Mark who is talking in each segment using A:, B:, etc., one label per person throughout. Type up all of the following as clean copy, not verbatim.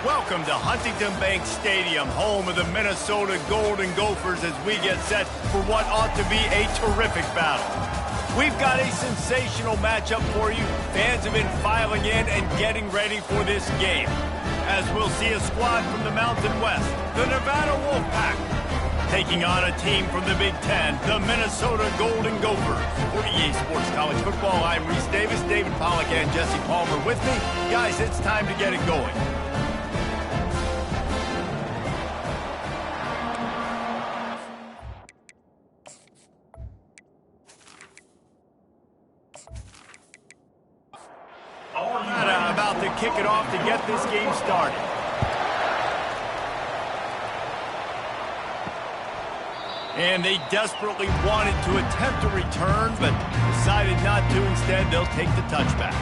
A: Welcome to Huntington Bank Stadium, home of the Minnesota Golden Gophers, as we get set for what ought to be a terrific battle. We've got a sensational matchup for you. Fans have been filing in and getting ready for this game, as we'll see a squad from the Mountain West, the Nevada Wolfpack, taking on a team from the Big Ten, the Minnesota Golden Gophers. For EA Sports College Football, I'm Reese Davis, David Pollack, and Jesse Palmer with me. Guys, it's time to get it going. About to kick it off to get this game started. And they desperately wanted to attempt a return, but decided not to. Instead, they'll take the touchback.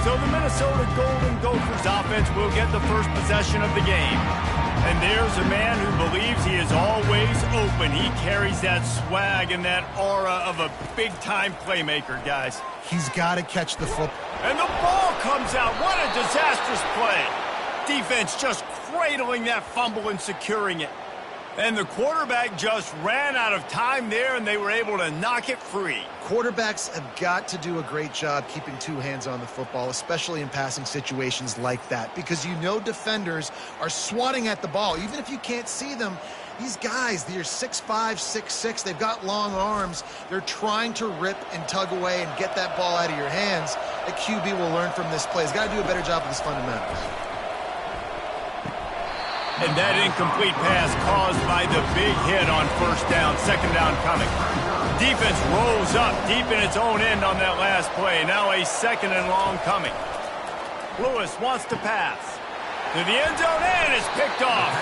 A: So the Minnesota Golden Gophers offense will get the first possession of the game. And there's a man who believes he is always open. He carries that swag and that aura of a big-time playmaker, guys.
B: He's got to catch the football.
A: And the ball comes out. What a disastrous play. Defense just cradling that fumble and securing it. And the quarterback just ran out of time there, and they were able to knock it free.
B: Quarterbacks have got to do a great job keeping two hands on the football, especially in passing situations like that, because you know defenders are swatting at the ball. Even if you can't see them, these guys, they're 6'5", 6'6", they've got long arms. They're trying to rip and tug away and get that ball out of your hands. The QB will learn from this play. He's got to do a better job of his fundamentals.
A: And that incomplete pass caused by the big hit on first down, second down coming. Defense rolls up deep in its own end on that last play. Now a second and long coming. Lewis wants to pass to the end zone, and it's picked off.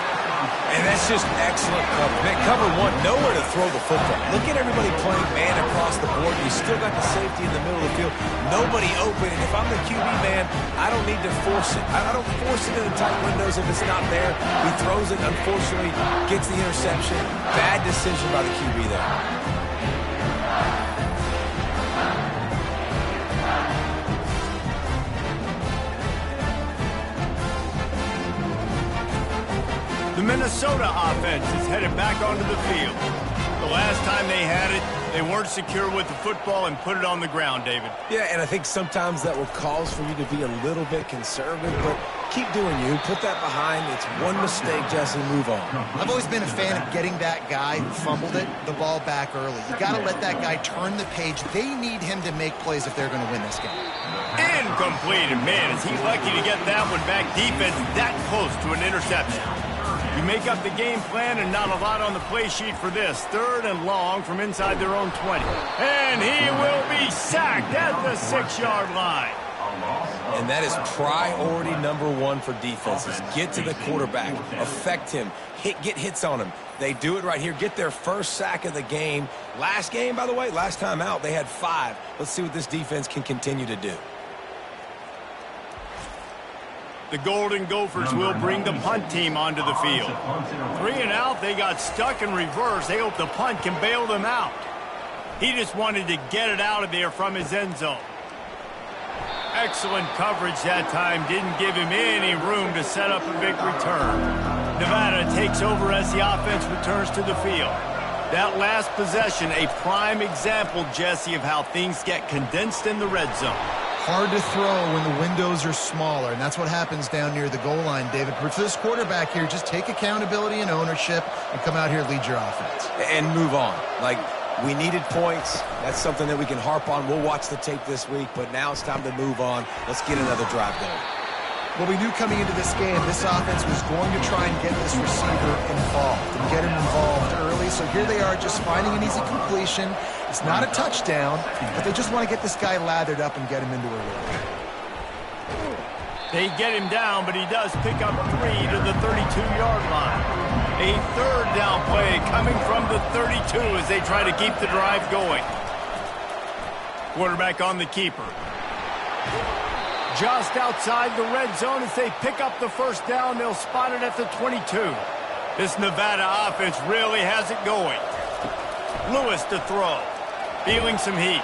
C: And that's just excellent cover. Man, cover one, nowhere to throw the football. Look at everybody playing man across the board. You still got the safety in the middle of the field. Nobody open. And if I'm the QB man, I don't need to force it. I don't force it in the tight windows if it's not there. He throws it, unfortunately, gets the interception. Bad decision by the QB there.
A: The Minnesota offense is headed back onto the field. The last time they had it, they weren't secure with the football and put it on the ground, David.
C: Yeah, and I think sometimes that will cause for you to be a little bit conservative, but keep doing you. Put that behind. It's one mistake, Jesse. Move on.
B: I've always been a fan of getting that guy who fumbled it, the ball back early. You got to let that guy turn the page. They need him to make plays if they're going to win this game.
A: Incomplete. And man, is he lucky to get that one back. Defense that close to an interception. You make up the game plan, and not a lot on the play sheet for this. Third and long from inside their own 20. And he will be sacked at the 6-yard line.
C: And that is priority number one for defenses. Get to the quarterback. Affect him. Get hits on him. They do it right here. Get their first sack of the game. Last game, by the way, last time out, they had 5. Let's see what this defense can continue to do.
A: The Golden Gophers will bring the punt team onto the field. 3 and out, they got stuck in reverse. They hope the punt can bail them out. He just wanted to get it out of there from his end zone. Excellent coverage that time. Didn't give him any room to set up a big return. Nevada takes over as the offense returns to the field. That last possession, a prime example, Jesse, of how things get condensed in the red zone.
B: Hard to throw when the windows are smaller, and that's what happens down near the goal line, David. But for this quarterback here, just take accountability and ownership and come out here and lead your offense.
C: And move on. Like, we needed points. That's something that we can harp on. We'll watch the tape this week, but now it's time to move on. Let's get another drive going.
B: Well, we knew coming into this game, this offense was going to try and get this receiver involved and get him involved early. So here they are just finding an easy completion. It's not a touchdown, but they just want to get this guy lathered up and get him into a rhythm.
A: They get him down, but he does pick up 3 to the 32-yard line. A third down play coming from the 32 as they try to keep the drive going. Quarterback on the keeper. Just outside the red zone as they pick up the first down. They'll spot it at the 22. This Nevada offense really has it going. Lewis to throw. Feeling some heat.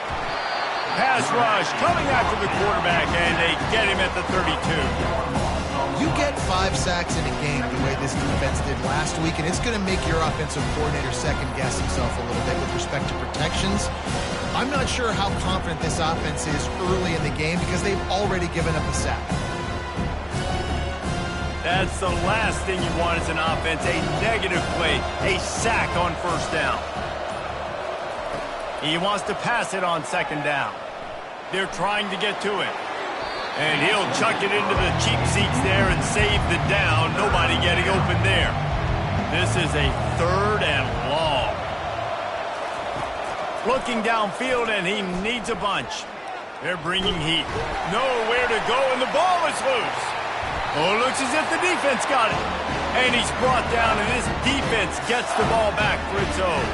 A: Pass rush coming after the quarterback, and they get him at the 32.
B: You get 5 sacks in a game the way this defense did last week, and it's going to make your offensive coordinator second-guess himself a little bit with respect to protections. I'm not sure how confident this offense is early in the game because they've already given up a sack.
A: That's the last thing you want as an offense, a negative play, a sack on first down. He wants to pass it on second down. They're trying to get to it. And he'll chuck it into the cheap seats there and save the down. Nobody getting open there. This is a 3rd and long. Looking downfield, and he needs a bunch. They're bringing heat. Nowhere to go, and the ball is loose. Oh, it looks as if the defense got it. And he's brought down, and this defense gets the ball back for its own.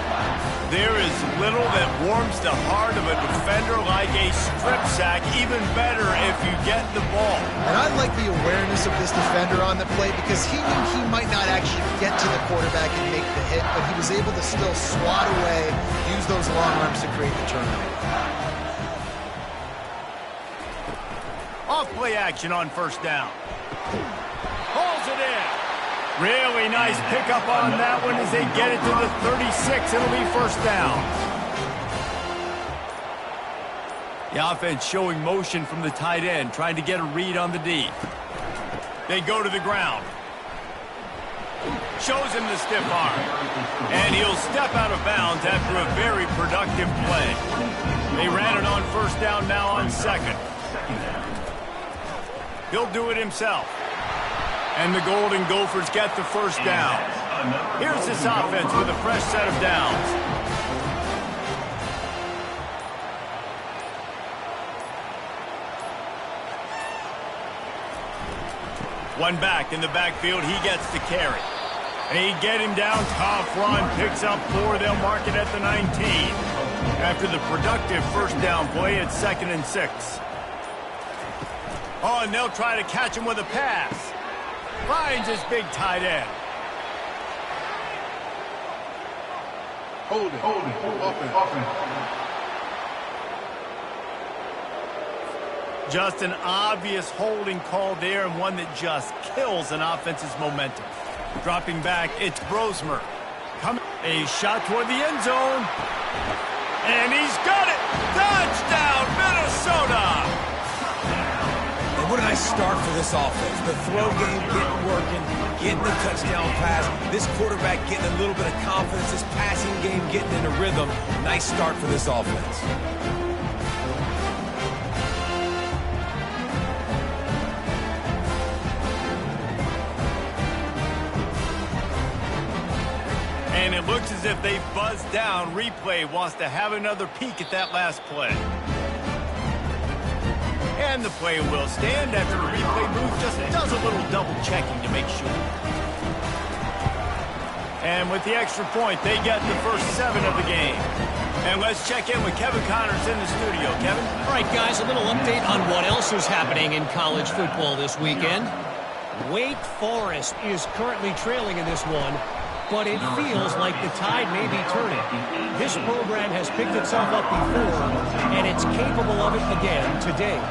A: There is little that warms the heart of a defender like a strip sack, even better if you get the ball.
B: And I like the awareness of this defender on the play because he knew he might not actually get to the quarterback and make the hit, but he was able to still swat away, use those long arms to create the turnover.
A: Off play action on first down. Pulls it in. Really nice pickup on that one as they get it to the 36. It'll be first down. The offense showing motion from the tight end, trying to get a read on the D. They go to the ground. Shows him the stiff arm. And he'll step out of bounds after a very productive play. They ran it on first down now on second. He'll do it himself. And the Golden Gophers get the first down. Here's this offense with a fresh set of downs. One back in the backfield. He gets the carry. And he get him down. Tough run. Picks up 4. They'll mark it at the 19. After the productive first down play, it's 2nd and 6. Oh, and they'll try to catch him with a pass. Finds his big tight end.
D: Hold it. Offense.
A: Just an obvious holding call there, and one that just kills an offense's momentum. Dropping back, it's Brosmer. A shot toward the end zone. And he's got it! Touchdown, Minnesota!
C: What a nice start for this offense. The throw game getting working, getting the touchdown pass. This quarterback getting a little bit of confidence. This passing game getting in a rhythm. Nice start for this offense.
A: And it looks as if they buzzed down. Replay wants to have another peek at that last play. And the play will stand after the replay booth just does a little double checking to make sure. And with the extra point, they get the first 7 of the game. And let's check in with Kevin Connors in the studio. Kevin?
E: All right, guys, a little update on what else is happening in college football this weekend. Wake Forest is currently trailing in this one, but it feels like the tide may be turning. This program has picked itself up before, and it's capable of it again today.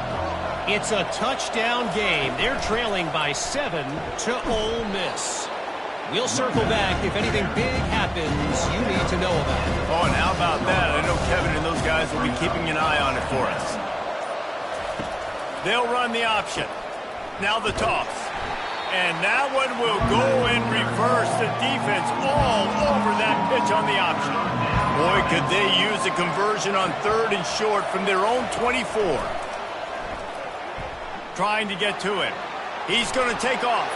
E: It's a touchdown game. They're trailing by 7 to Ole Miss. We'll circle back if anything big happens you need to know about.
A: Oh, and how about that? I know Kevin and those guys will be keeping an eye on it for us. They'll run the option. Now the toss. And that one will go in reverse. The defense all over that pitch on the option. Boy, could they use a conversion on 3rd and short from their own 24. Trying to get to it. He's going to take off.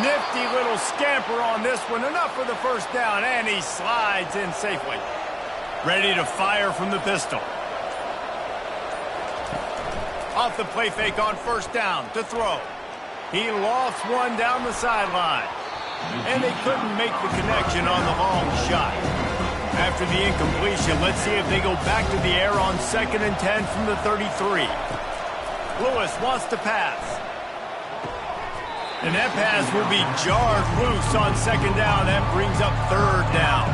A: Nifty little scamper on this one. Enough for the first down, and he slides in safely. Ready to fire from the pistol. Off the play fake on first down to throw. He lofts one down the sideline. And they couldn't make the connection on the long shot. After the incompletion, let's see if they go back to the air on 2nd and 10 from the 33. Lewis wants to pass. And that pass will be jarred loose on 2nd down. That brings up 3rd down.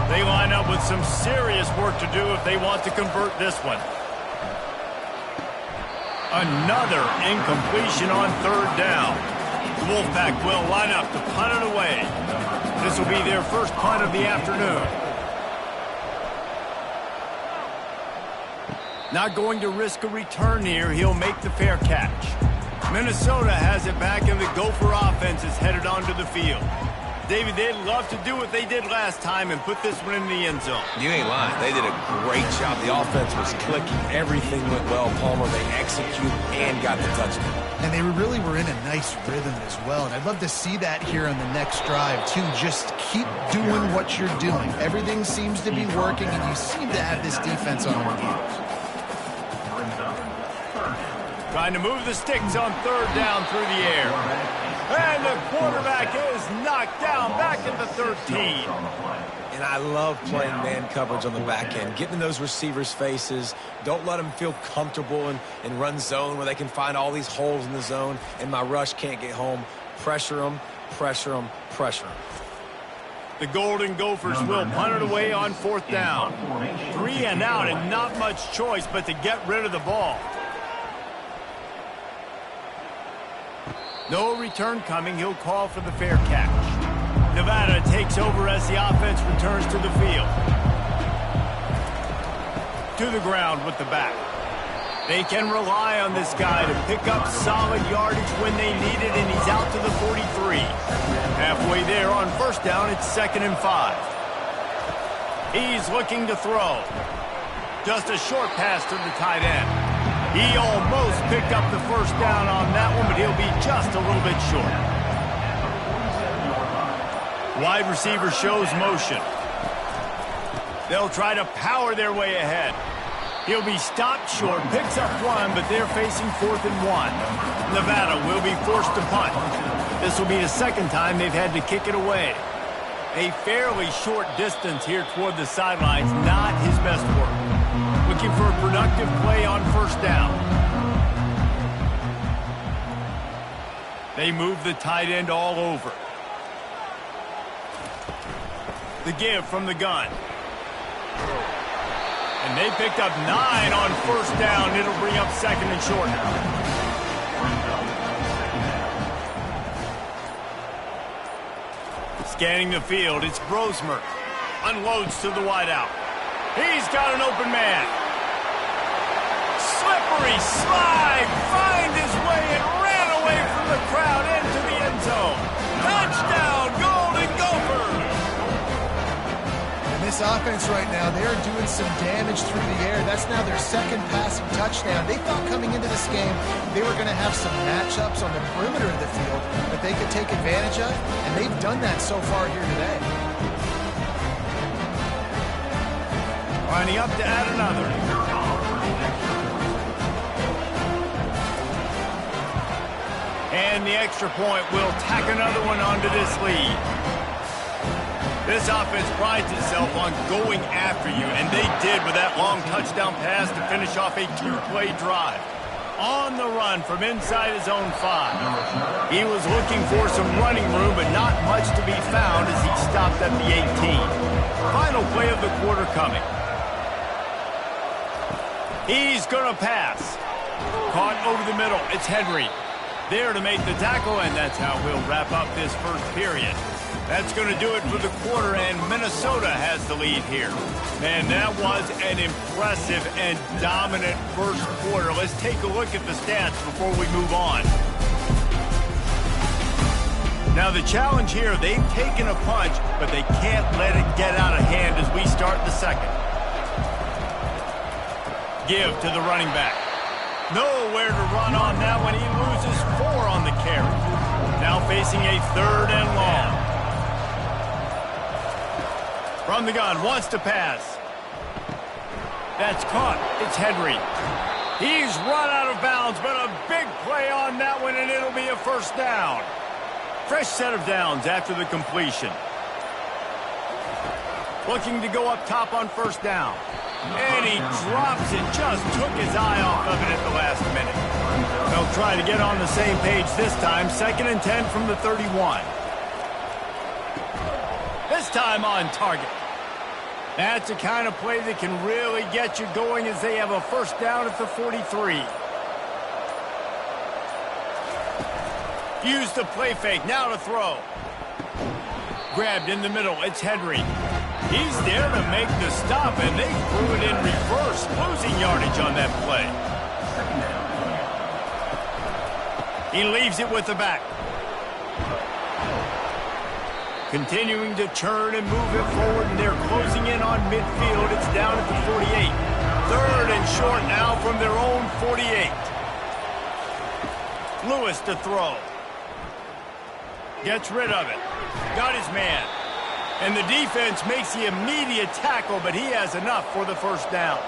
A: They line up with some serious work to do if they want to convert this one. Another incompletion on 3rd down. The Wolfpack will line up to punt it away. This will be their first punt of the afternoon. Not going to risk a return here. He'll make the fair catch. Minnesota has it back, and the Gopher offense is headed onto the field. David, they'd love to do what they did last time and put this one in the end zone.
C: You ain't lying. They did a great job. The offense was clicking. Everything went well. Palmer, they executed and got the touchdown.
B: And they really were in a nice rhythm as well. And I'd love to see that here on the next drive, too. Just keep doing what you're doing. Everything seems to be working, and you seem to have this defense on their heels.
A: Trying to move the sticks on third down through the air. And the quarterback is knocked down back at the 13.
C: And I love playing man coverage on the back end, getting in those receivers' faces. Don't let them feel comfortable and run zone where they can find all these holes in the zone and my rush can't get home. Pressure them, pressure them, pressure them.
A: The Golden Gophers will punt it away on fourth down. 3 and out, and not much choice but to get rid of the ball. No return coming. He'll call for the fair catch. Nevada takes over as the offense returns to the field. To the ground with the back. They can rely on this guy to pick up solid yardage when they need it, and he's out to the 43. Halfway there on first down, it's 2nd and 5. He's looking to throw. Just a short pass to the tight end. He almost picked up the first down on that one, but he'll be just a little bit short. Wide receiver shows motion. They'll try to power their way ahead. He'll be stopped short, picks up 1, but they're facing 4th and 1. Nevada will be forced to punt. This will be the second time they've had to kick it away. A fairly short distance here toward the sidelines, not his best work. Looking for a productive play on first down. They move the tight end all over. The give from the gun. And they picked up 9 on first down. It'll bring up 2nd and short. Scanning the field, it's Brosmer. Unloads to the wideout. He's got an open man. Slippery slide, find his way and ran away from the crowd into the end zone. Touchdown, Golden Gophers!
B: And this offense right now, they are doing some damage through the air. That's now their second passing touchdown. They thought coming into this game they were going to have some matchups on the perimeter of the field that they could take advantage of, and they've done that so far here today.
A: Lining up to add another. And the extra point will tack another one onto this lead. This offense prides itself on going after you, and they did with that long touchdown pass to finish off a 2-play drive. On the run from inside his own 5. He was looking for some running room, but not much to be found as he stopped at the 18. Final play of the quarter coming. He's going to pass. Caught over the middle. It's Henry. There to make the tackle, and that's how we'll wrap up this first period. That's going to do it for the quarter, and Minnesota has the lead here. Man, that was an impressive and dominant first quarter. Let's take a look at the stats before we move on. Now, the challenge here, they've taken a punch, but they can't let it get out of hand as we start the second. Give to the running back. Nowhere to run on that one. He loses 4 on the carry. Now facing a 3rd and long. From the gun, wants to pass. That's caught. It's Henry. He's run out of bounds, but a big play on that one, and it'll be a first down. Fresh set of downs after the completion. Looking to go up top on first down. And he drops it, just took his eye off of it at the last minute. They'll try to get on the same page this time. 2nd and 10 from the 31. This time on target. That's the kind of play that can really get you going as they have a first down at the 43. Use the play fake. Now to throw. Grabbed in the middle. It's Henry. He's there to make the stop, and they threw it in reverse, losing yardage on that play. He leaves it with the back. Continuing to turn and move it forward, and they're closing in on midfield. It's down at the 48. Third and short now from their own 48. Lewis to throw. Gets rid of it. Got his man. And the defense makes the immediate tackle, but he has enough for the first down.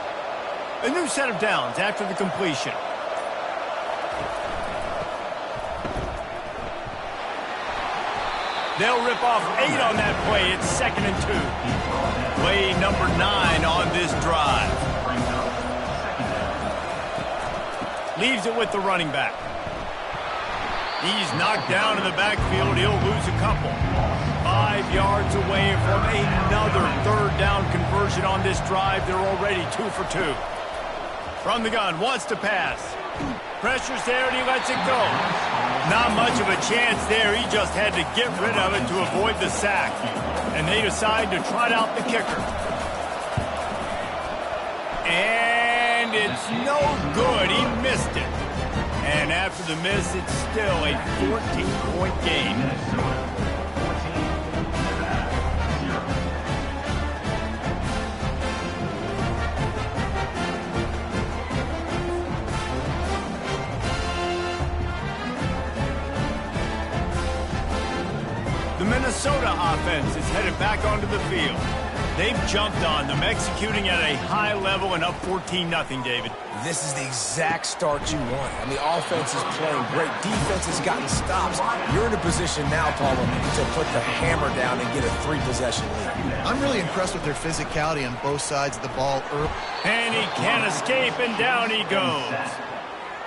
A: A new set of downs after the completion. They'll rip off 8 on that play. It's 2nd and 2. Play number 9 on this drive. Leaves it with the running back. He's knocked down in the backfield. He'll lose a couple. 5 yards away from another third down conversion on this drive. They're already 2 for 2. From the gun, wants to pass. Pressure's there, and he lets it go. Not much of a chance there. He just had to get rid of it to avoid the sack. And they decide to trot out the kicker. And it's no good. He missed it. And after the miss, it's still a 14-point game. The Minnesota offense is headed back onto the field. They've jumped on them, executing at a high level and up 14-0, David.
C: This is the exact start you want. I mean, offense is playing great. Defense has gotten stops. You're in a position now, Paulo, to put the hammer down and get a 3-possession lead.
B: I'm really impressed with their physicality on both sides of the ball early.
A: And he can't escape, and down he goes.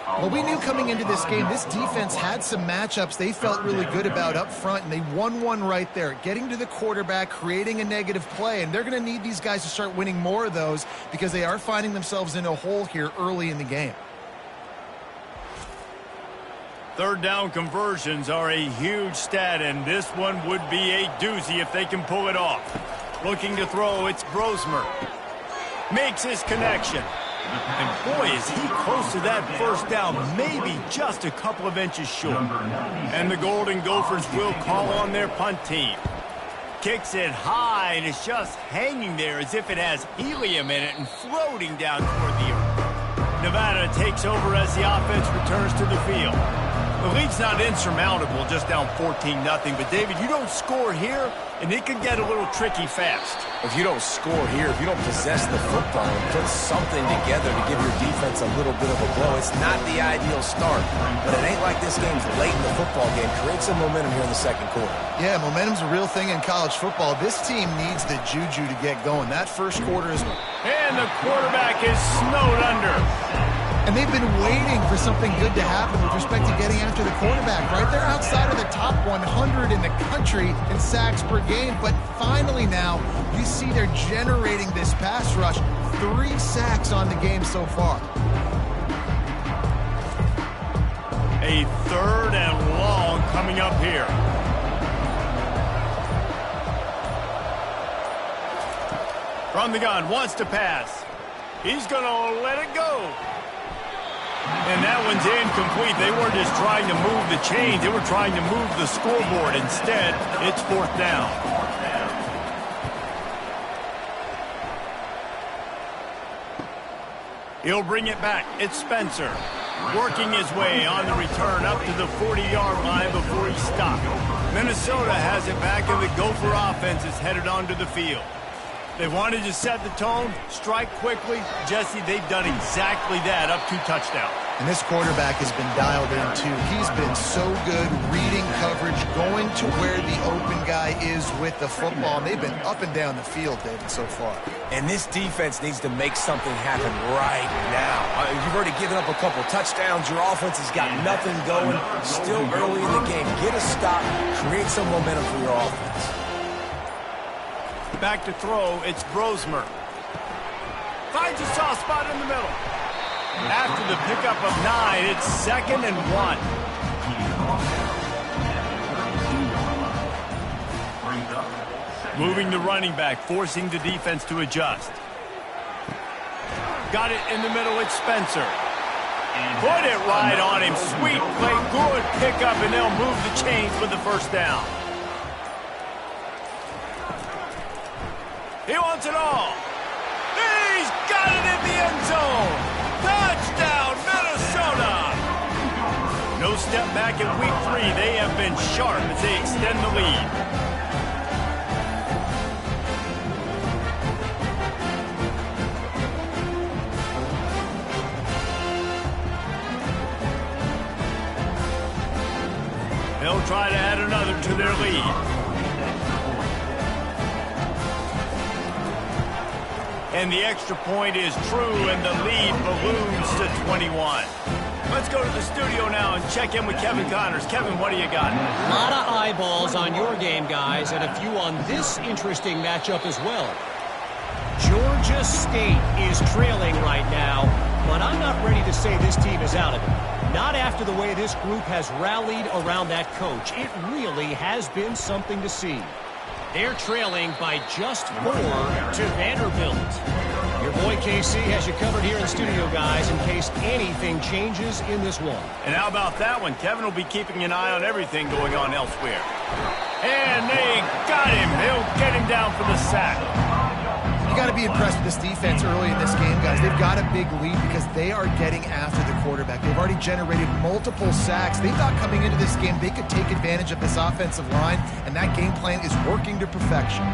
B: Well, we knew coming into this game, this defense had some matchups they felt really good about up front, and they won one right there, getting to the quarterback, creating a negative play, and they're going to need these guys to start winning more of those because they are finding themselves in a hole here early in the game.
A: Third down conversions are a huge stat, and this one would be a doozy if they can pull it off. Looking to throw, it's Brosmer. Makes his connection. And boy, is he close to that first down, maybe just a couple of inches short. And the Golden Gophers will call on their punt team. Kicks it high, and it's just hanging there as if it has helium in it and floating down toward the earth. Nevada takes over as the offense returns to the field. The lead's not insurmountable, just down 14-0. But, David, you don't score here, and it could get a little tricky fast.
C: If you don't score here, if you don't possess the football and put something together to give your defense a little bit of a blow, it's not the ideal start. But it ain't like this game's late in the football game. Create some momentum here in the second quarter.
B: Yeah, momentum's a real thing in college football. This team needs the juju to get going. That first quarter is...
A: And the quarterback is snowed under.
B: And they've been waiting for something good to happen with respect to getting after the quarterback. Right there outside of the top 100 in the country in sacks per game. But finally now, you see they're generating this pass rush. 3 sacks on the game so far.
A: A third and long coming up here. From the gun, wants to pass. He's going to let it go. And that one's incomplete. They weren't just trying to move the chains. They were trying to move the scoreboard. Instead, it's 4th down. He'll bring it back. It's Spencer. Working his way on the return up to the 40-yard line before he stopped. Minnesota has it back, and the Gopher offense is headed onto the field. They wanted to set the tone, strike quickly. Jesse, they've done exactly that, up 2 touchdowns.
B: And this quarterback has been dialed in, too. He's been so good reading coverage, going to where the open guy is with the football. And they've been up and down the field, David, so far.
C: And this defense needs to make something happen right now. You've already given up a couple touchdowns. Your offense has got nothing going. Still early in the game. Get a stop. Create some momentum for your offense.
A: Back to throw, it's Brosmer. Finds a soft spot in the middle. After the pickup of 9, it's 2nd and 1. Moving the running back, forcing the defense to adjust. Got it in the middle, it's Spencer. Put it right on him. Sweet play, good pickup, and they'll move the chains with the first down. He wants it all. He's got it in the end zone. Touchdown, Minnesota. No step back in week 3. They have been sharp as they extend the lead. They'll try to add another to their lead. And the extra point is true, and the lead balloons to 21. Let's go to the studio now and check in with Kevin Connors. Kevin, what do you got?
E: A lot of eyeballs on your game, guys, and a few on this interesting matchup as well. Georgia State is trailing right now, but I'm not ready to say this team is out of it. Not after the way this group has rallied around that coach. It really has been something to see. They're trailing by just 4 to Vanderbilt. Your boy KC has you covered here in studio, guys, in case anything changes in this one.
A: And how about that one? Kevin will be keeping an eye on everything going on elsewhere. And they got him. He'll get him down for the sack.
B: You got to be impressed with this defense early in this game, guys. They've got a big lead because they are getting after the quarterback. They've already generated multiple sacks. They thought coming into this game they could take advantage of this offensive line, and that game plan is working to perfection.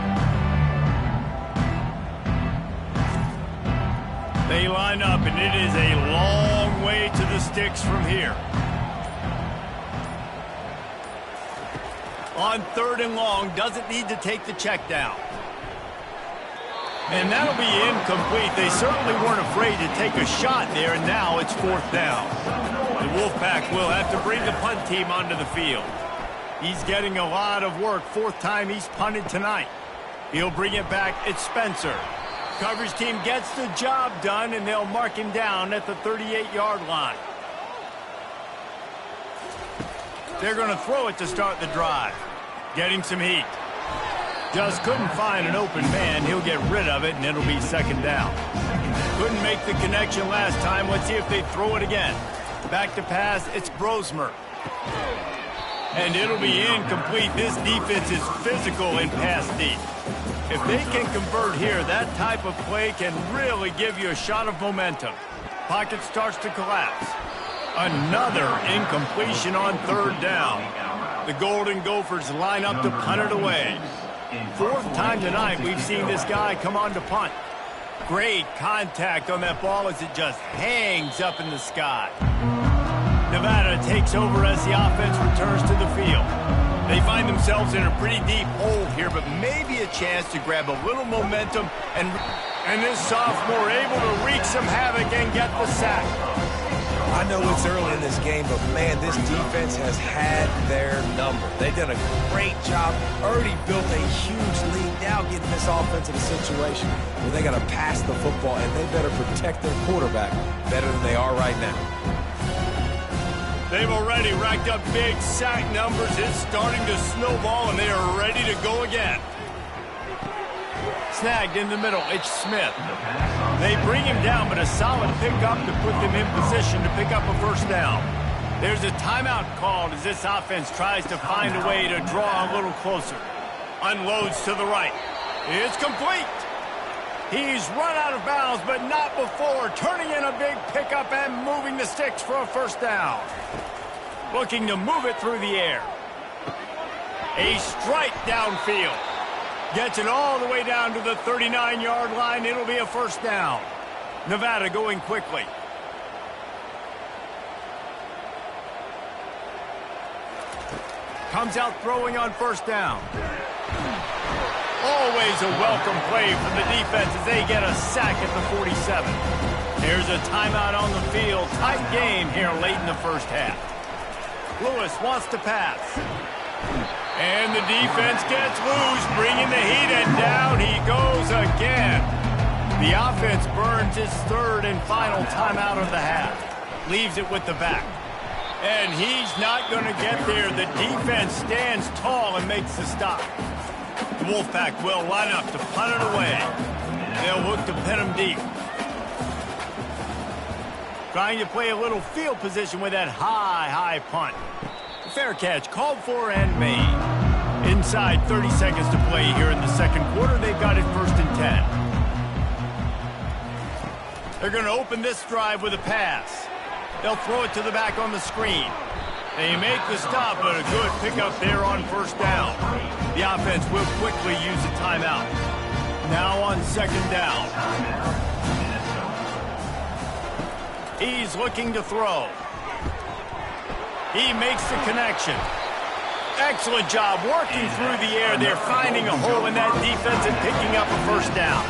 A: They line up, and it is a long way to the sticks from here. On 3rd and long, doesn't need to take the check down. And that'll be incomplete. They certainly weren't afraid to take a shot there, and now it's 4th down. The Wolfpack will have to bring the punt team onto the field. He's getting a lot of work. 4th time he's punted tonight. He'll bring it back. It's Spencer. Coverage team gets the job done, and they'll mark him down at the 38-yard line. They're going to throw it to start the drive. Getting some heat. Just couldn't find an open man. He'll get rid of it, and it'll be 2nd down. Couldn't make the connection last time. Let's see if they throw it again. Back to pass, it's Brosmer. And it'll be incomplete. This defense is physical in pass deep. If they can convert here, that type of play can really give you a shot of momentum. Pocket starts to collapse. Another incompletion on 3rd down. The Golden Gophers line up to punt it away. 4th time tonight we've seen this guy come on to punt. Great contact on that ball as it just hangs up in the sky. Nevada takes over as the offense returns to the field. They find themselves in a pretty deep hole here, but maybe a chance to grab a little momentum, and this sophomore able to wreak some havoc and get the sack.
C: I know it's early in this game, but, man, this defense has had their number. They've done a great job, already built a huge lead, now getting this offense in a situation where they got to pass the football, and they better protect their quarterback better than they are right now.
A: They've already racked up big sack numbers. It's starting to snowball, and they are ready to go again. Snagged in the middle, it's Smith. They bring him down, but a solid pickup to put them in position to pick up a 1st down. There's a timeout called as this offense tries to find a way to draw a little closer. Unloads to the right. It's complete. He's run out of bounds, but not before turning in a big pickup and moving the sticks for a 1st down. Looking to move it through the air. A strike downfield. Gets it all the way down to the 39-yard line. It'll be a 1st down. Nevada going quickly. Comes out throwing on 1st down. Always a welcome play from the defense as they get a sack at the 47. There's a timeout on the field. Tight game here late in the 1st half. Lewis wants to pass. And the defense gets loose, bringing the heat, and down he goes again. The offense burns its 3rd and final timeout of the half. Leaves it with the back. And he's not going to get there. The defense stands tall and makes the stop. The Wolfpack will line up to punt it away. They'll look to pin him deep. Trying to play a little field position with that high punt. Fair catch called for and made. Inside 30 seconds to play here in the second quarter. They've got it 1st and 10. They're going to open this drive with a pass. They'll throw it to the back on the screen. They make the stop, but a good pickup there on 1st down. The offense will quickly use a timeout. Now on 2nd down. He's looking to throw. He makes the connection. Excellent job working through the air. They're finding a hole in that defense and picking up a 1st down.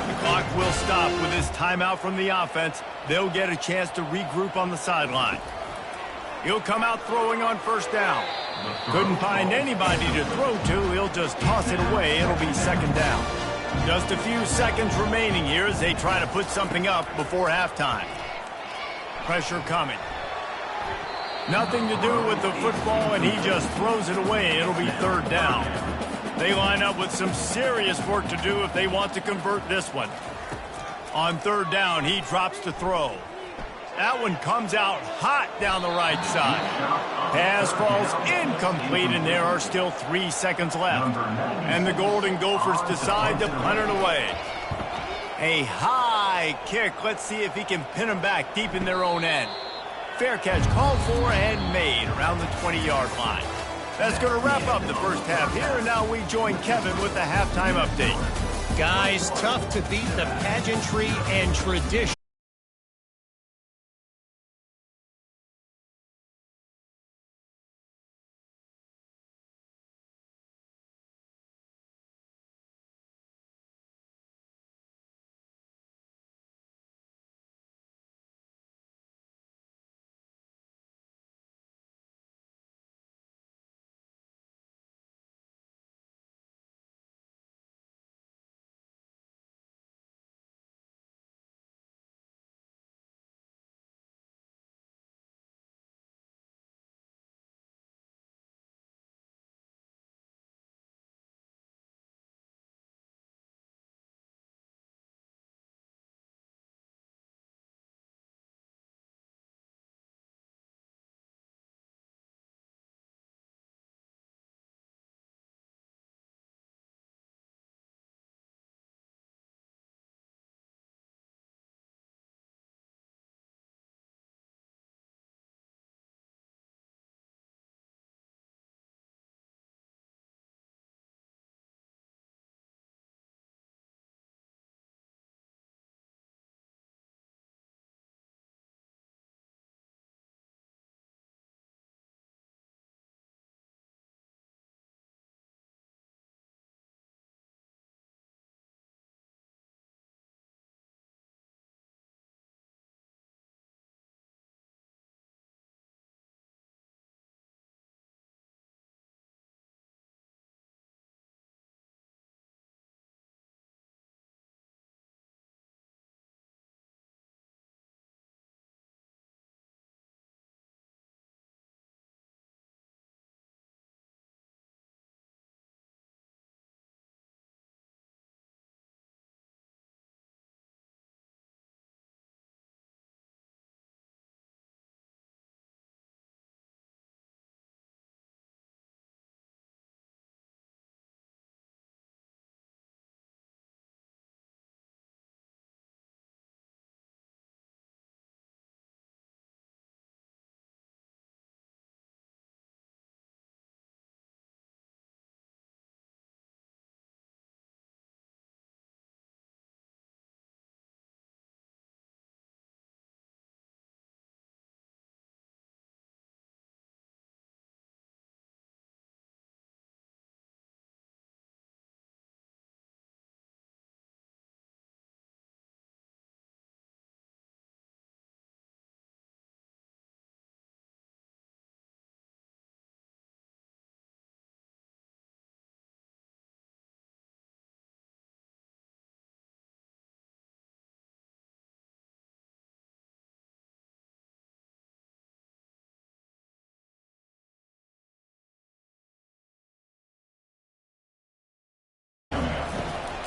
A: The clock will stop with this timeout from the offense. They'll get a chance to regroup on the sideline. He'll come out throwing on 1st down. Couldn't find anybody to throw to. He'll just toss it away. It'll be 2nd down. Just a few seconds remaining here as they try to put something up before halftime. Pressure coming. Nothing to do with the football, and he just throws it away. It'll be 3rd down. They line up with some serious work to do if they want to convert this one. On 3rd down, he drops to throw. That one comes out hot down the right side. Pass falls incomplete, and there are still 3 seconds left. And the Golden Gophers decide to punt it away. A high kick. Let's see if he can pin them back deep in their own end. Fair catch called for and made around the 20-yard line. That's going to wrap up the first half here, and now we join Kevin with the halftime update.
E: Guys, tough to beat the pageantry and tradition.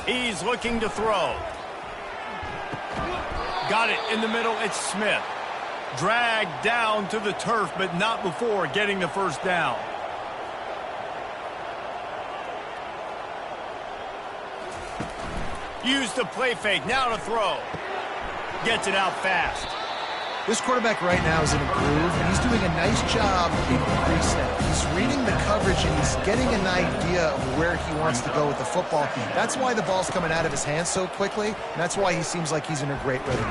A: He's looking to throw. Got it in the middle. It's Smith. Dragged down to the turf, but not before getting the first down. Used the play fake. Now to throw. Gets it out fast.
B: This quarterback right now is in a groove, and he's doing a nice job in pre-snap. He's reading the coverage, and he's getting an idea of where he wants to go with the football. That's why the ball's coming out of his hands so quickly, and that's why he seems like he's in a great rhythm.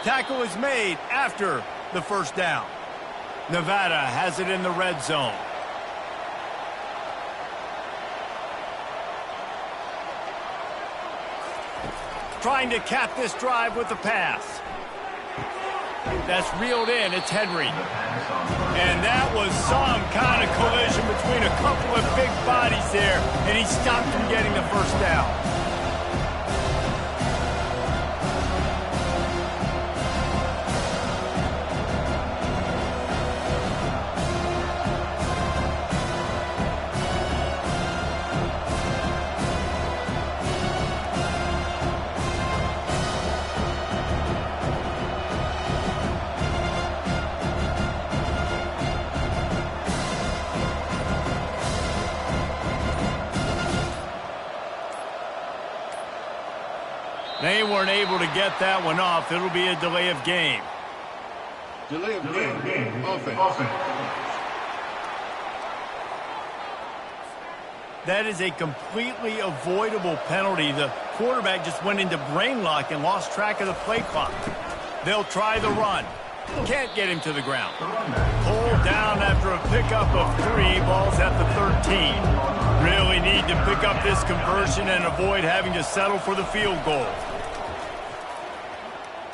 A: Tackle is made after the first down. Nevada has it in the red zone. Trying to cap this drive with the pass. That's reeled in. It's Henry. And that was some kind of collision between a couple of big bodies there, and he stopped from getting the first down. They weren't able to get that one off. It'll be a delay of game.
D: Delay of game. Offense.
A: That is a completely avoidable penalty. The quarterback just went into brain lock and lost track of the play clock. They'll try the run. Can't get him to the ground. Pulled down after a pickup of 3. Ball's at the 13. Really need to pick up this conversion and avoid having to settle for the field goal.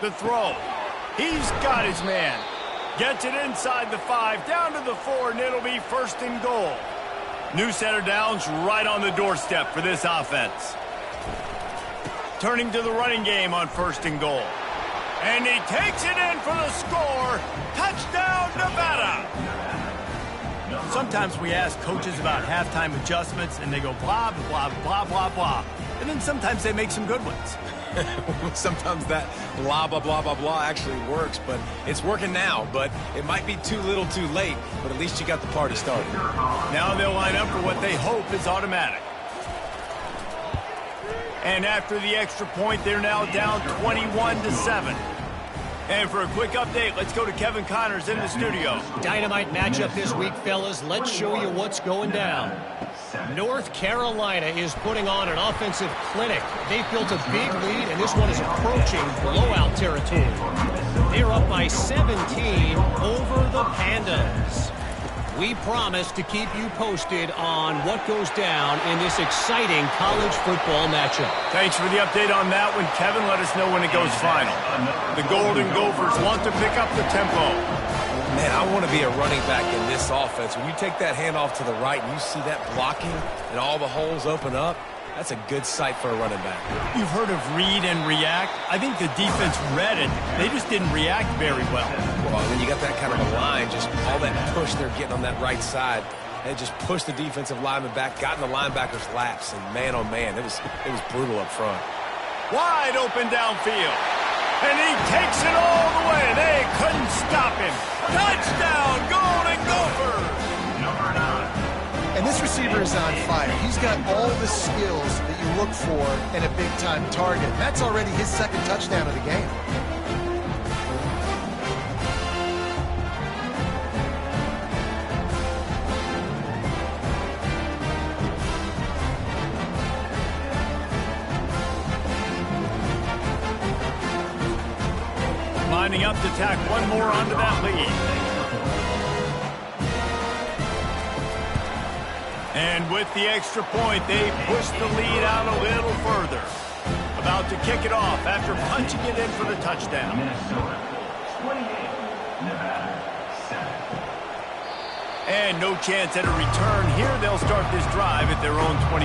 A: The throw. He's got his man. Gets it inside the 5, down to the 4, and it'll be first and goal. New set of downs right on the doorstep for this offense. Turning to the running game on first and goal. And he takes it in for the score. Touchdown, Nevada. Sometimes we ask coaches about halftime adjustments, and they go blah, blah, blah, blah, blah. And then sometimes they make some good ones.
C: Sometimes that blah, blah, blah, blah, blah actually works, but it's working now. But it might be too little too late, but at least you got the party started.
A: Now they'll line up for what they hope is automatic. And after the extra point, they're now down 21-7. And for a quick update, let's go to Kevin Connors in the studio.
E: Dynamite matchup this week, fellas. Let's show you what's going down. North Carolina is putting on an offensive clinic. They've built a big lead, and this one is approaching blowout territory. They're up by 17 over the Pandas. We promise to keep you posted on what goes down in this exciting college football matchup.
A: Thanks for the update on that one, Kevin. Let us know when it goes final. The Golden Gophers want to pick up the tempo.
C: Man, I want to be a running back in this offense. When you take that handoff to the right and you see that blocking and all the holes open up, that's a good sight for a running back.
A: You've heard of read and react. I think the defense read it. They just didn't react very well.
C: Well, when you got that kind of a line, just all that push they're getting on that right side, they just pushed the defensive lineman back, got in the linebacker's laps, and man, oh man, it was brutal up front.
A: Wide open downfield. And he takes it all the way. They couldn't stop him. Touchdown, Golden Gophers! Number 9.
B: And this receiver is on fire. He's got all the skills that you look for in a big-time target. That's already his second touchdown of the game.
A: Lining up to tack one more onto that lead. And with the extra point, they push the lead out a little further. About to kick it off after punching it in for the touchdown. Minnesota 28, Nevada 7. And no chance at a return here. They'll start this drive at their own 25.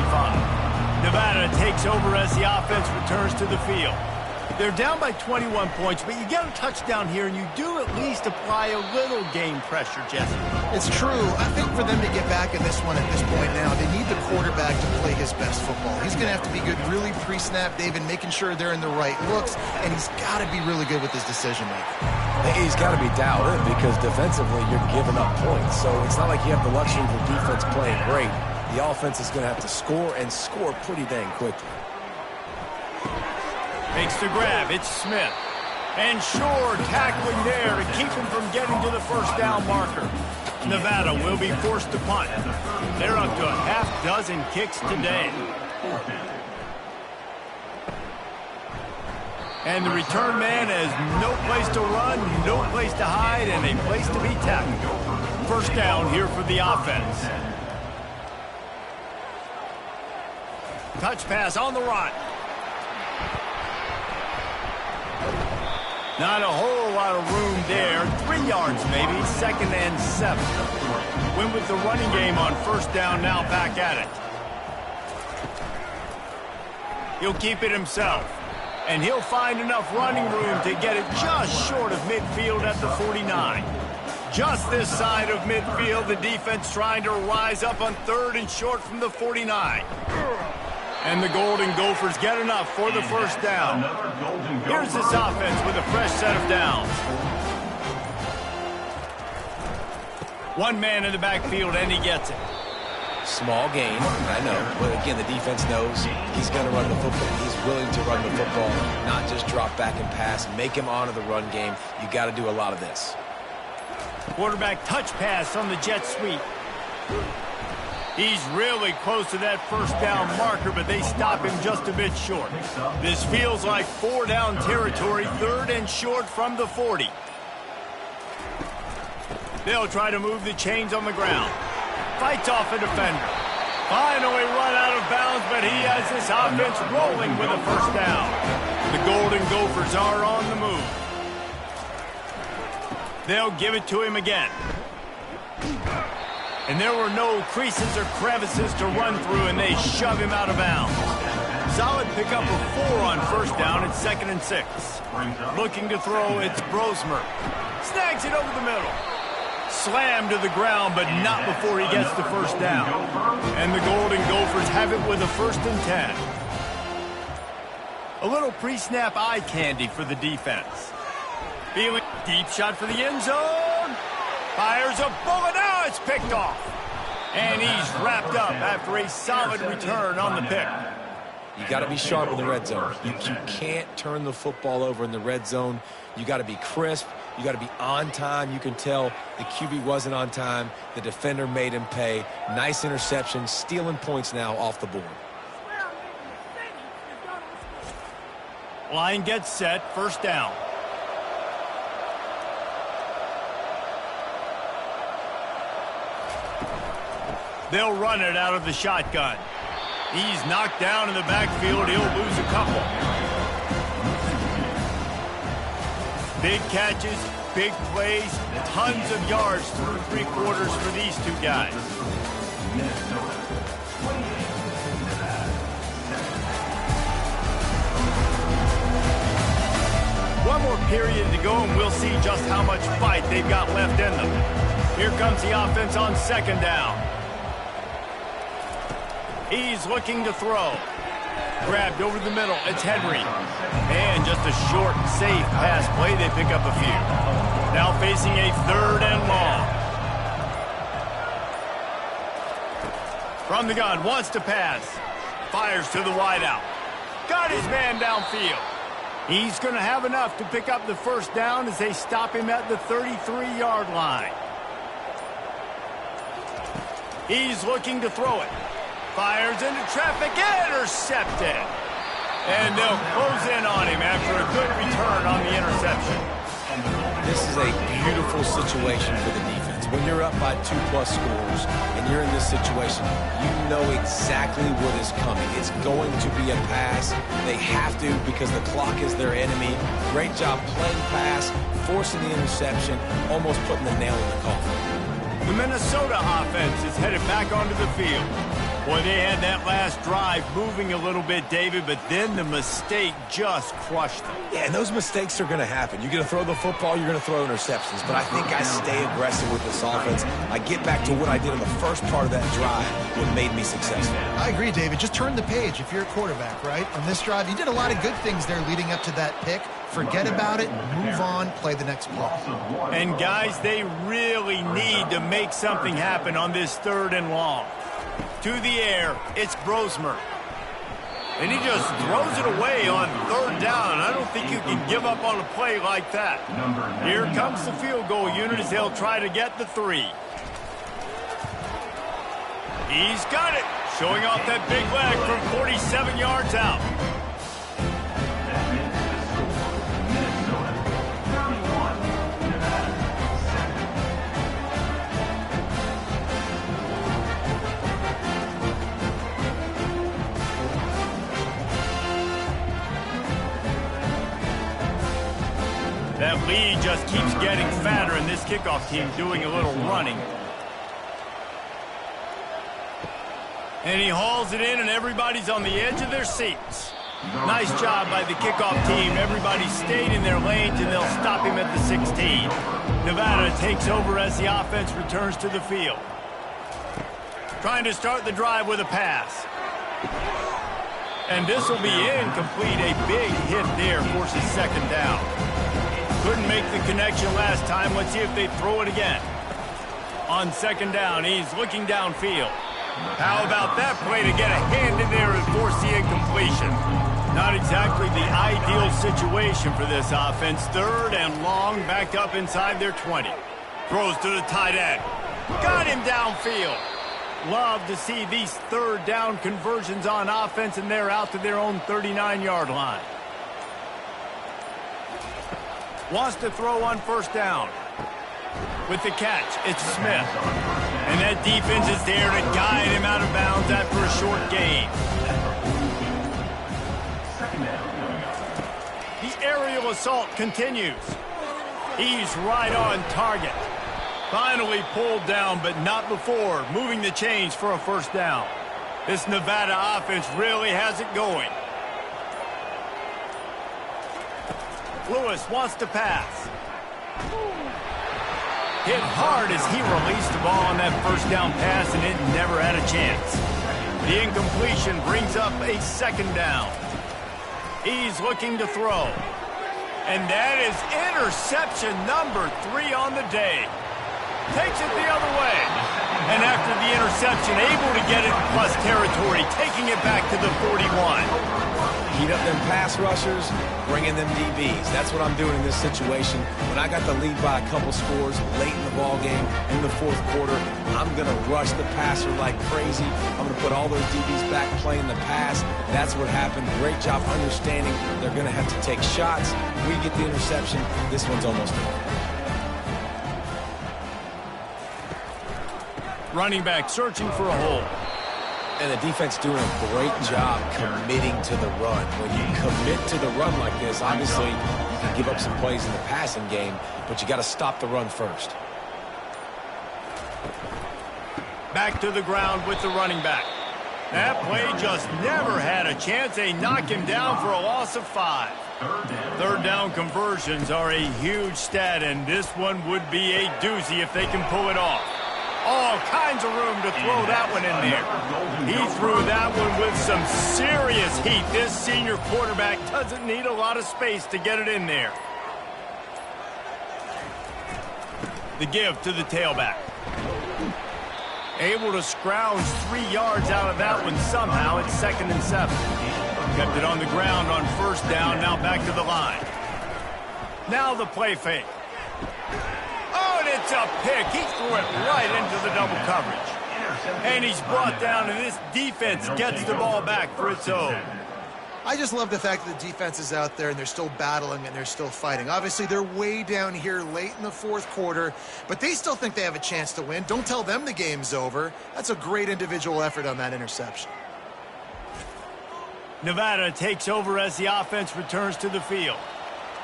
A: Nevada takes over as the offense returns to the field. They're down by 21 points, but you get a touchdown here, and you do at least apply a little game pressure, Jesse.
B: It's true. I think for them to get back in this one at this point now, they need the quarterback to play his best football. He's going to have to be good really pre-snap, David, making sure they're in the right looks, and he's got to be really good with his decision-making.
C: He's got to be dialed in because defensively you're giving up points. So it's not like you have the luxury of the defense playing great. The offense is going to have to score and score pretty dang quickly.
A: Makes the grab. It's Smith. And Shore tackling there to keep him from getting to the first down marker. Nevada will be forced to punt. They're up to a half dozen kicks today. And the return man has no place to run, no place to hide, and a place to be tackled. First down here for the offense. Touch pass on the run. Not a whole lot of room there. 3 yards maybe, 2nd and 7. Win with the running game on first down, now back at it. He'll keep it himself. And he'll find enough running room to get it just short of midfield at the 49. Just this side of midfield, the defense trying to rise up on 3rd and short from the 49. And the Golden Gophers get enough for the first down. Here's this offense with a fresh set of downs. One man in the backfield, and he gets it.
C: Small gain, I know. But again, the defense knows he's going to run the football. He's willing to run the football, not just drop back and pass. Make him honor the run game. You got to do a lot of this.
A: Quarterback touch pass on the jet sweep. He's really close to that first down marker, but they stop him just a bit short. This feels like 4 down territory, 3rd and short from the 40. They'll try to move the chains on the ground. Fights off a defender. Finally run out of bounds, but he has this offense rolling with a first down. The Golden Gophers are on the move. They'll give it to him again. And there were no creases or crevices to run through, and they shove him out of bounds. Solid pickup of 4 on first down. It's 2nd and 6. Looking to throw, it's Brosmer. Snags it over the middle. Slammed to the ground, but not before he gets the first down. And the Golden Gophers have it with a 1st and 10. A little pre-snap eye candy for the defense. Feeling deep shot for the end zone. Fires a bullet. Now it's picked off. And he's wrapped up after a solid return on the pick.
C: You got to be sharp in the red zone. You can't turn the football over in the red zone. You got to be crisp. You got to be on time. You can tell the QB wasn't on time. The defender made him pay. Nice interception, stealing points now off the board.
A: Line gets set, first down. They'll run it out of the shotgun. He's knocked down in the backfield. He'll lose a couple. Big catches, big plays, tons of yards through 3 quarters for these 2 guys. One more period to go, and we'll see just how much fight they've got left in them. Here comes the offense on 2nd down. He's looking to throw. Grabbed over the middle. It's Henry. And just a short, safe pass play. They pick up a few. Now facing a 3rd and long. From the gun, wants to pass. Fires to the wideout. Got his man downfield. He's going to have enough to pick up the first down as they stop him at the 33-yard line. He's looking to throw it. Fires into traffic, intercepted. And they'll close in on him after a good return on the interception.
C: This is a beautiful situation for the defense. When you're up by 2+ scores and you're in this situation, you know exactly what is coming. It's going to be a pass. They have to because the clock is their enemy. Great job playing pass, forcing the interception, almost putting the nail in the coffin.
A: The Minnesota offense is headed back onto the field. Boy, they had that last drive moving a little bit, David, but then the mistake just crushed them.
C: Yeah, and those mistakes are going to happen. You're going to throw the football, you're going to throw interceptions. But I think I stay aggressive with this offense. I get back to what I did in the first part of that drive, what made me successful.
B: I agree, David. Just turn the page if you're a quarterback, right? On this drive, you did a lot of good things there leading up to that pick. Forget about it, move on, play the next play.
A: And, guys, they really need to make something happen on this 3rd and long. To the air, it's Brosmer. And he just throws it away on 3rd down. I don't think you can give up on a play like that. Here comes the field goal unit as they'll try to get the 3. He's got it. Showing off that big leg from 47 yards out. That lead just keeps getting fatter, and this kickoff team doing a little running. And he hauls it in, and everybody's on the edge of their seats. Nice job by the kickoff team. Everybody stayed in their lanes, and they'll stop him at the 16. Nevada takes over as the offense returns to the field. Trying to start the drive with a pass. And this will be incomplete. A big hit there forces 2nd down. Couldn't make the connection last time. Let's see if they throw it again. On 2nd down, he's looking downfield. How about that play to get a hand in there and force the incompletion? Not exactly the ideal situation for this offense. 3rd and long, back up inside their 20. Throws to the tight end. Got him downfield. Love to see these 3rd down conversions on offense, and they're out to their own 39-yard line. Wants to throw on 1st down. With the catch, it's Smith. And that defense is there to guide him out of bounds after a short gain. The aerial assault continues. He's right on target. Finally pulled down, but not before moving the chains for a 1st down. This Nevada offense really has it going. Lewis wants to pass. Hit hard as he released the ball on that 1st down pass, and it never had a chance. The incompletion brings up a 2nd down. He's looking to throw. And that is interception number 3 on the day. Takes it the other way. And after the interception, able to get it in plus territory, taking it back to the 41.
C: Heat up them pass rushers, bring in them DBs. That's what I'm doing in this situation. When I got the lead by a couple scores late in the ball game, in the 4th quarter, I'm going to rush the passer like crazy. I'm going to put all those DBs back playing the pass. That's what happened. Great job understanding they're going to have to take shots. We get the interception. This one's almost over.
A: Running back searching for a hole.
C: And the defense doing a great job committing to the run. When you commit to the run like this, obviously you can give up some plays in the passing game, but you got to stop the run first.
A: Back to the ground with the running back. That play just never had a chance. They knock him down for a loss of 5. 3rd down conversions are a huge stat, and this one would be a doozy if they can pull it off. All kinds of room to throw that one in there. He threw that one with some serious heat. This senior quarterback doesn't need a lot of space to get it in there. The give to the tailback. Able to scrounge 3 yards out of that one somehow. It's 2nd and 7. Kept it on the ground on 1st down. Now back to the line. Now the play fake. Oh, and it's a pick. He threw it right into the double coverage. And he's brought down, and this defense gets the ball back for its own.
B: I just love the fact that the defense is out there and they're still battling and they're still fighting. Obviously, they're way down here late in the 4th quarter, but they still think they have a chance to win. Don't tell them the game's over. That's a great individual effort on that interception.
A: Nevada takes over as the offense returns to the field.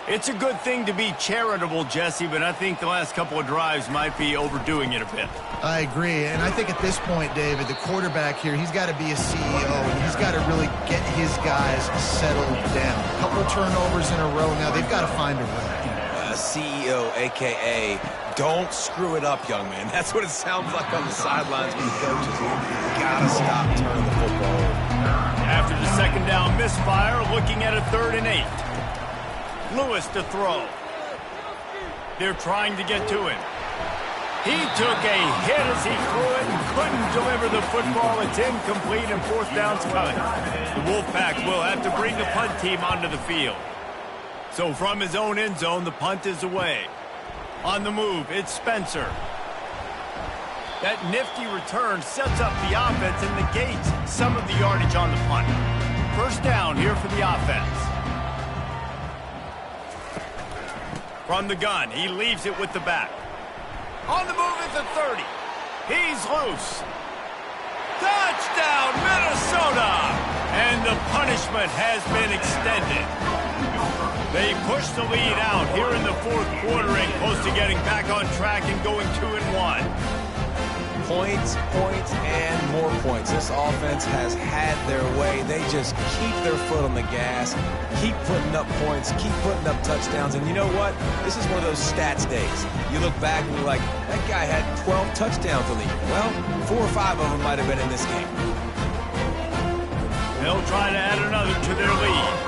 A: It's a good thing to be charitable, Jesse, but I think the last couple of drives might be overdoing it a bit.
B: I agree, and I think at this point, David, the quarterback here, he's got to be a CEO, and he's got to really get his guys settled down. A couple turnovers in a row now. They've got to find a way.
C: CEO, a.k.a. don't screw it up, young man. That's what it sounds like on the sidelines when the coaches. You got to stop turning the football over.
A: After the second down misfire, looking at a 3rd and 8. Lewis to throw. They're trying to get to him. He took a hit as he threw it and couldn't deliver the football. It's incomplete and 4th down's coming. The Wolfpack will have to bring the punt team onto the field. So from his own end zone, the punt is away. On the move, it's Spencer. That nifty return sets up the offense and negates some of the yardage on the punt. 1st down here for the offense. From the gun, he leaves it with the back. On the move at the 30. He's loose. Touchdown, Minnesota! And the punishment has been extended. They push the lead out here in the 4th quarter and close to getting back on track and going 2-1.
C: Points, and more points. This offense has had their way. They just keep their foot on the gas, keep putting up points, keep putting up touchdowns. And you know what? This is one of those stats days. You look back and you're like, that guy had 12 touchdowns on the year. Well, 4 or 5 of them might have been in this game.
A: They'll try to add another to their lead.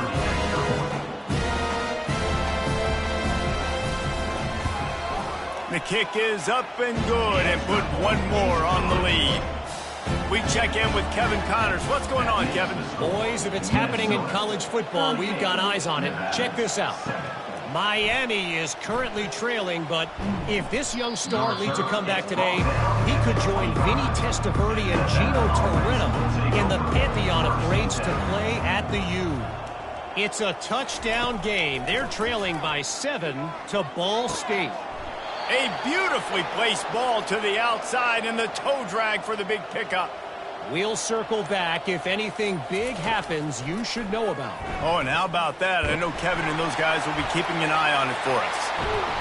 A: The kick is up and good and put one more on the lead. We check in with Kevin Connors. What's going on, Kevin?
E: Boys, if it's happening in college football, we've got eyes on it. Check this out. Miami is currently trailing, but if this young star leads a comeback today, he could join Vinny Testaverde and Gino Torretta in the pantheon of greats to play at the U. It's a touchdown game. They're trailing by 7 to Ball State.
A: A beautifully placed ball to the outside and the toe drag for the big pickup.
E: We'll circle back. If anything big happens, you should know about.
A: Oh, and how about that? I know Kevin and those guys will be keeping an eye on it for us.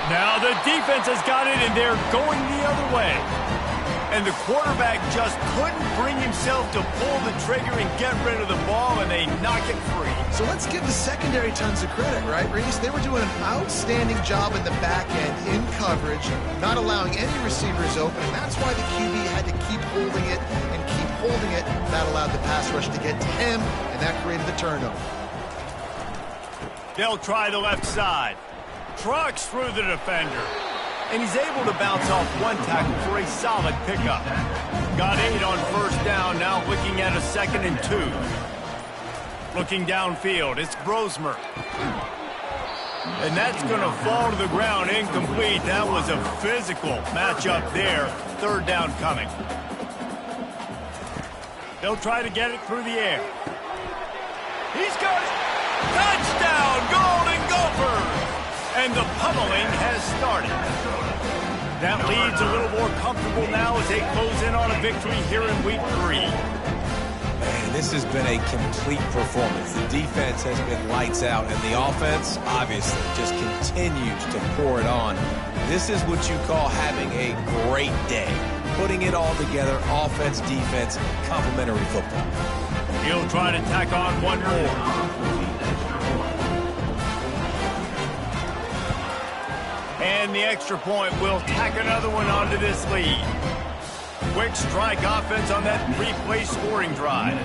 A: Now the defense has got it, and they're going the other way. And the quarterback just couldn't bring himself to pull the trigger and get rid of the ball, and they knock it free.
B: So let's give the secondary tons of credit, right, Reese? They were doing an outstanding job in the back end, in coverage, not allowing any receivers open, and that's why the QB had to keep holding it and keep holding it. That allowed the pass rush to get to him, and that created the turnover.
A: They'll try the left side. Trucks through the defender. And he's able to bounce off one tackle for a solid pickup. Got 8 on 1st down, now looking at a 2nd and 2. Looking downfield, it's Brosmer. And that's going to fall to the ground, incomplete. That was a physical matchup there. 3rd down coming. They'll try to get it through the air. He's got it. Touchdown, Golden Gophers! And the pummeling has started. That lead's a little more comfortable now as they close in on a victory here in week 3.
C: Man, this has been a complete performance. The defense has been lights out, and the offense, obviously, just continues to pour it on. This is what you call having a great day. Putting it all together, offense, defense, complementary football.
A: He'll try to tack on one more. And the extra point will tack another one onto this lead. Quick strike offense on that 3-play scoring drive.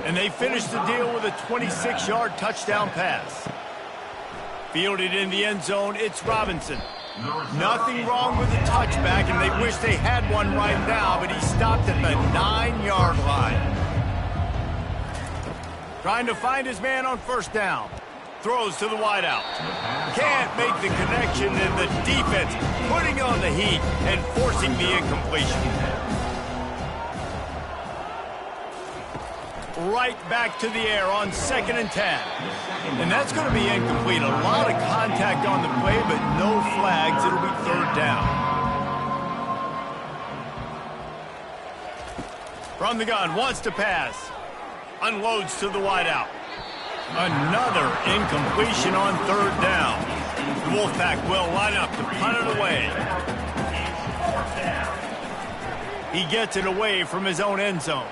A: And they finish the deal with a 26-yard touchdown pass. Fielded in the end zone, it's Robinson. Nothing wrong with the touchback, and they wish they had one right now, but he stopped at the 9-yard line. Trying to find his man on 1st down. Throws to the wideout. Can't make the connection, and the defense putting on the heat and forcing the incompletion. Right back to the air on 2nd and 10. And that's going to be incomplete. A lot of contact on the play, but no flags. It'll be 3rd down. From the gun, wants to pass. Unloads to the wideout. Another incompletion on 3rd down. The Wolfpack will line up to punt it away. He gets it away from his own end zone.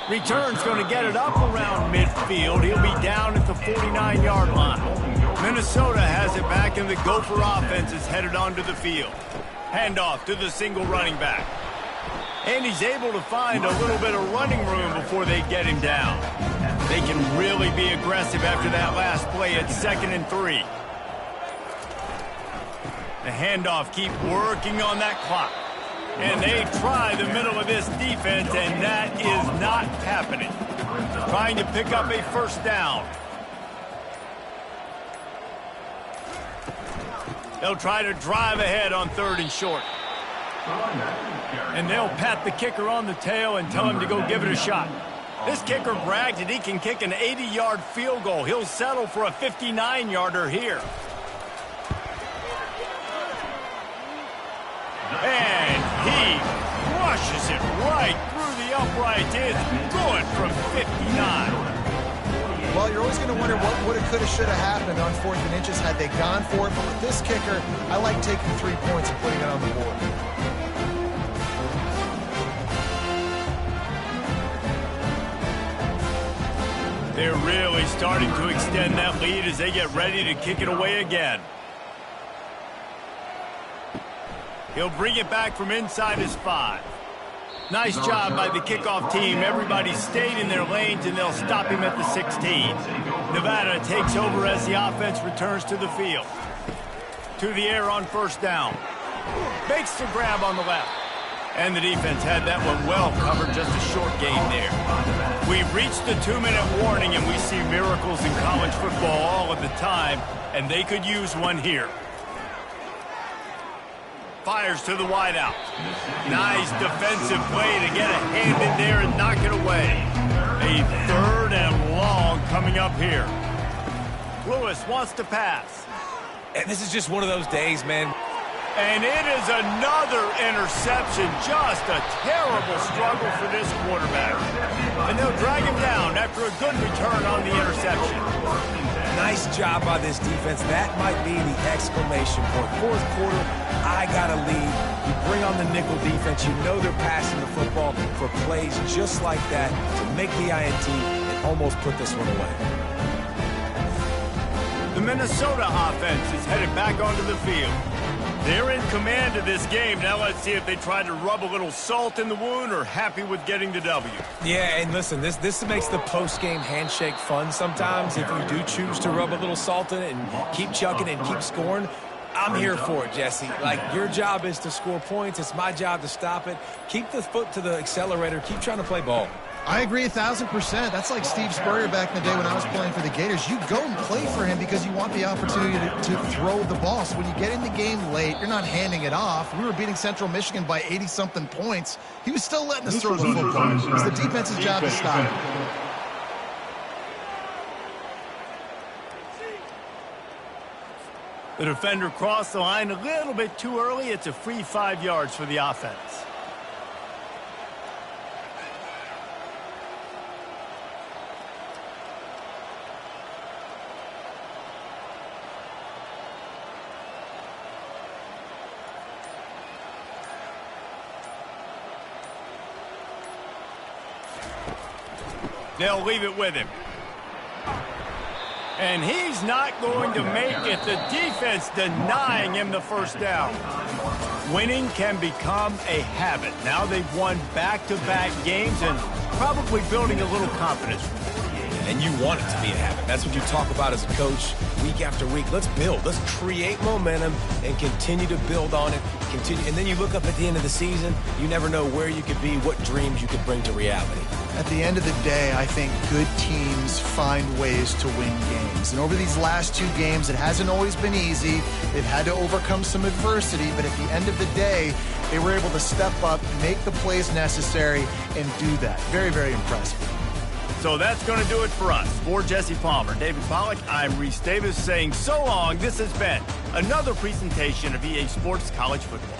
A: Return's going to get it up around midfield. He'll be down at the 49-yard line. Minnesota has it back, and the Gopher offense is headed onto the field. Handoff to the single running back. And he's able to find a little bit of running room before they get him down. They can really be aggressive after that last play at 2nd and 3. The handoff keep working on that clock. And they try the middle of this defense, and that is not happening. Trying to pick up a first down. They'll try to drive ahead on 3rd and short. And they'll pat the kicker on the tail and tell him to go give it a shot. This kicker bragged that he can kick an 80-yard field goal. He'll settle for a 59-yarder here. And he rushes it right through the uprights. It's good from 59.
B: Well, you're always going to wonder what woulda, coulda, shoulda happened on 4th and inches had they gone for it. But with this kicker, I like taking 3 points and putting it on the board.
A: They're really starting to extend that lead as they get ready to kick it away again. He'll bring it back from inside his 5. Nice job by the kickoff team. Everybody stayed in their lanes, and they'll stop him at the 16. Nevada takes over as the offense returns to the field. To the air on 1st down. Makes the grab on the left. And the defense had that one well covered, just a short gain there. We've reached the 2-minute warning, and we see miracles in college football all of the time, and they could use one here. Fires to the wideout. Nice defensive play to get a hand in there and knock it away. A 3rd and long coming up here. Lewis wants to pass.
C: And this is just one of those days, man.
A: And it is another interception. Just a terrible struggle for this quarterback. And they'll drag him down after a good return on the interception.
C: Nice job by this defense. That might be the exclamation point. 4th quarter, I got a lead. You bring on the nickel defense. You know they're passing the football for plays just like that to make the INT and almost put this one away.
A: The Minnesota offense is headed back onto the field. They're in command of this game. Now let's see if they try to rub a little salt in the wound or happy with getting the W.
C: Yeah, and listen, this makes the post-game handshake fun sometimes. If you do choose to rub a little salt in it and keep chucking and keep scoring, I'm here for it, Jesse. Like, your job is to score points. It's my job to stop it. Keep the foot to the accelerator. Keep trying to play ball.
B: I agree 1,000%. That's like Steve Spurrier back in the day when I was playing for the Gators. You go and play for him because you want the opportunity to throw the ball. So when you get in the game late, you're not handing it off. We were beating Central Michigan by 80-something points. He was still letting us throw the football. It's the defense's job to stop it.
A: The defender crossed the line a little bit too early. It's a free 5 yards for the offense. They'll leave it with him. And he's not going to make it. The defense denying him the first down. Winning can become a habit. Now they've won back-to-back games and probably building a little confidence.
C: And you want it to be a habit. That's what you talk about as a coach week after week. Let's build. Let's create momentum and continue to build on it. And then you look up at the end of the season, you never know where you could be, what dreams you could bring to reality.
B: At the end of the day, I think good teams find ways to win games. And over these last 2 games, it hasn't always been easy. They've had to overcome some adversity, but at the end of the day, they were able to step up, make the plays necessary, and do that. Very, very impressive.
A: So that's going to do it for us. For Jesse Palmer, David Pollack, I'm Reese Davis saying so long. This has been another presentation of EA Sports College Football.